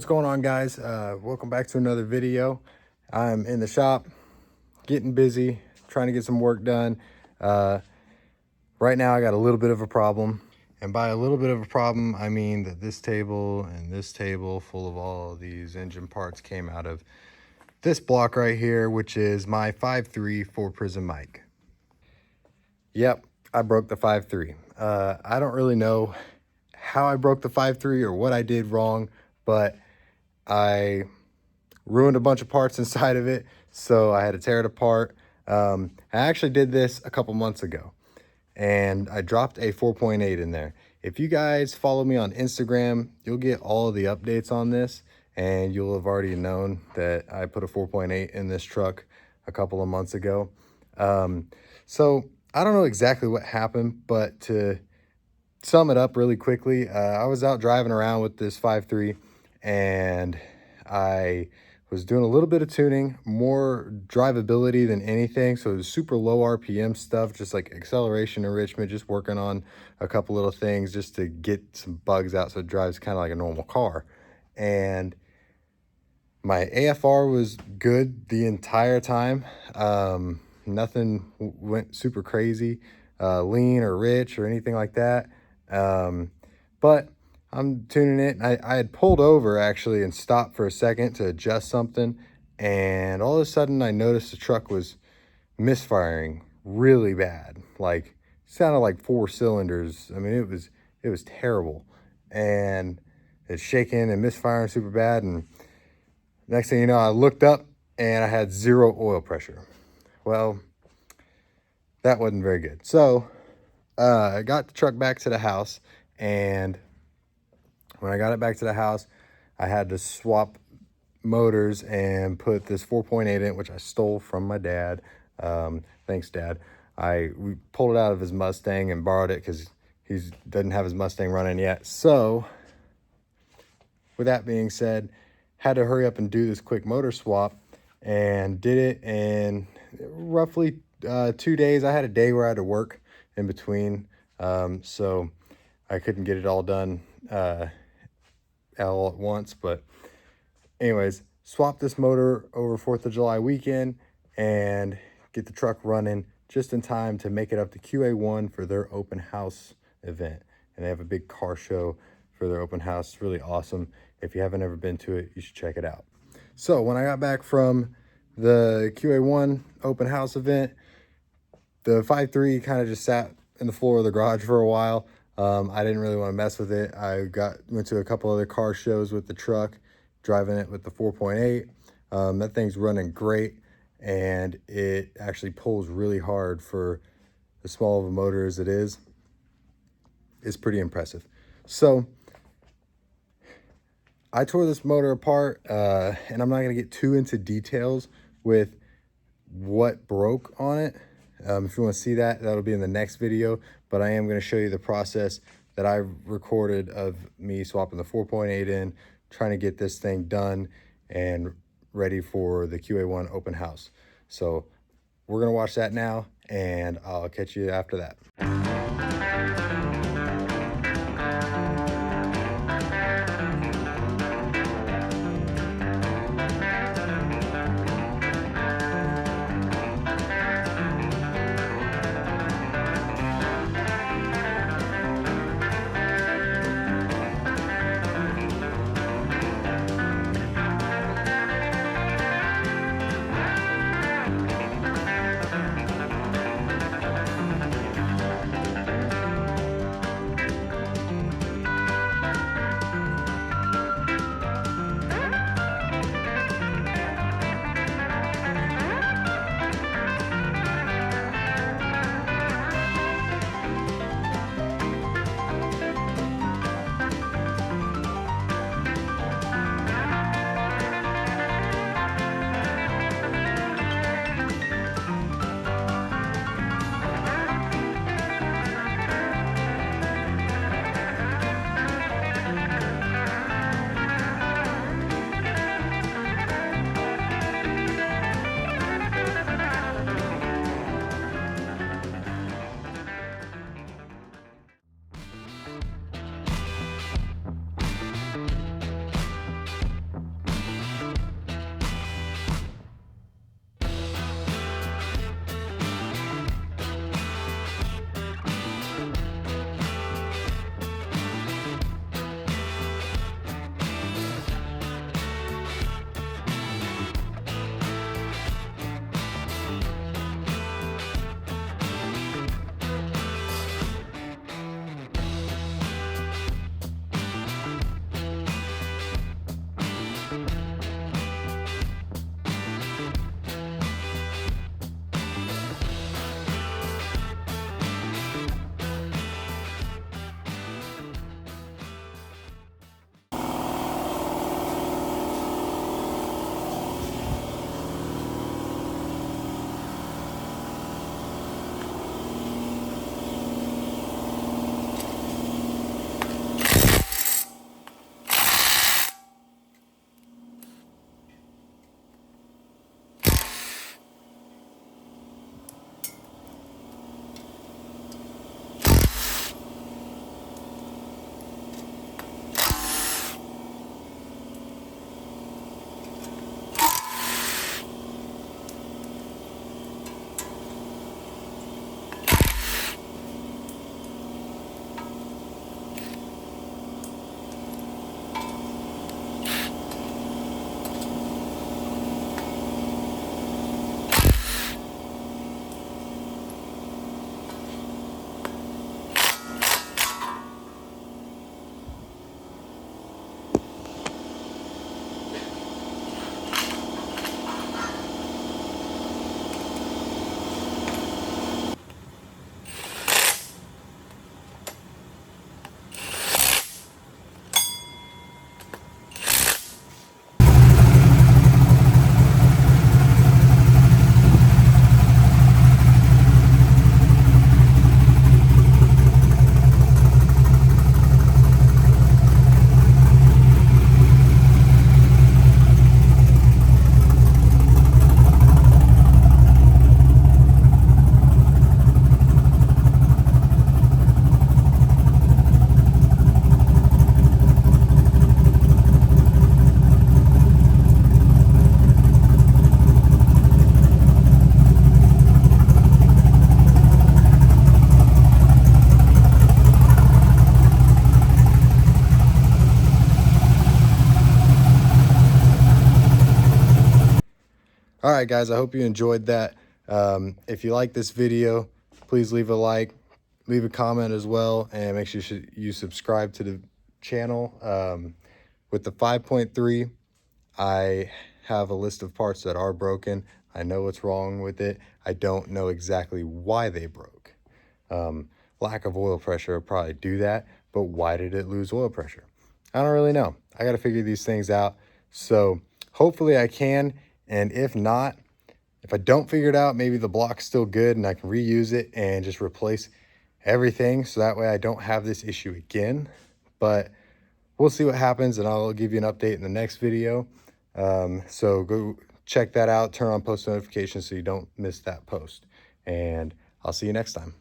What's going on, guys? Welcome back to another video. I'm in the shop getting busy, trying to get some work done. Right now I got a little bit of a problem, and by a little bit of a problem I mean that this table and this table full of all of these engine parts came out of this block right here, which is my 5.3 4-prism mic. Yep, I broke the 5.3. I don't really know how I broke the 5.3 or what I did wrong, but I ruined a bunch of parts inside of it, so I had to tear it apart. I actually did this a couple months ago, and I dropped a 4.8 in there. If you guys follow me on Instagram, you'll get all of the updates on this, and you'll have already known that I put a 4.8 in this truck a couple of months ago. So I don't know exactly what happened, but to sum it up really quickly, I was out driving around with this 5.3, and I was doing a little bit of tuning, more drivability than anything. So it was super low RPM stuff, just like acceleration enrichment, just working on a couple little things just to get some bugs out so it drives kind of like a normal car. And my AFR was good the entire time. Nothing went super crazy, lean or rich or anything like that. But I'm tuning it, and I had pulled over actually and stopped for a second to adjust something, and all of a sudden I noticed the truck was misfiring really bad. Like, sounded like 4 cylinders. I mean, it was terrible, and it's shaking and misfiring super bad. And next thing you know, I looked up and I had 0 oil pressure. Well, that wasn't very good. So I got the truck back to the house, and when I got it back to the house, I had to swap motors and put this 4.8 in, which I stole from my dad. Thanks, Dad. We pulled it out of his Mustang and borrowed it because he doesn't have his Mustang running yet. So with that being said, had to hurry up and do this quick motor swap, and did it in roughly 2 days. I had a day where I had to work in between, so I couldn't get it all done all at once. But anyways, swap this motor over 4th of July weekend and get the truck running just in time to make it up to QA1 for their open house event. And they have a big car show for their open house. It's really awesome. If you haven't ever been to it, you should check it out. So when I got back from the QA1 open house event, the 5.3 kind of just sat in the floor of the garage for a while. I didn't really want to mess with it. I went to a couple other car shows with the truck, driving it with the 4.8. That thing's running great, and it actually pulls really hard for as small of a motor as it is. It's pretty impressive. So I tore this motor apart, and I'm not going to get too into details with what broke on it. If you want to see that, that'll be in the next video, but I am going to show you the process that I recorded of me swapping the 4.8 in, trying to get this thing done and ready for the QA1 open house. So we're going to watch that now, and I'll catch you after that. right, guys, I hope you enjoyed that. If you like this video, please leave a like, leave a comment as well, and make sure you subscribe to the channel. With the 5.3, I have a list of parts that are broken. I know what's wrong with it. I don't know exactly why they broke. Lack of oil pressure would probably do that, but why did it lose oil pressure? I don't really know. I got to figure these things out. So hopefully I can, and if not, if I don't figure it out, maybe the block's still good and I can reuse it and just replace everything, so that way I don't have this issue again. But we'll see what happens, and I'll give you an update in the next video. So go check that out, turn on post notifications so you don't miss that post, and I'll see you next time.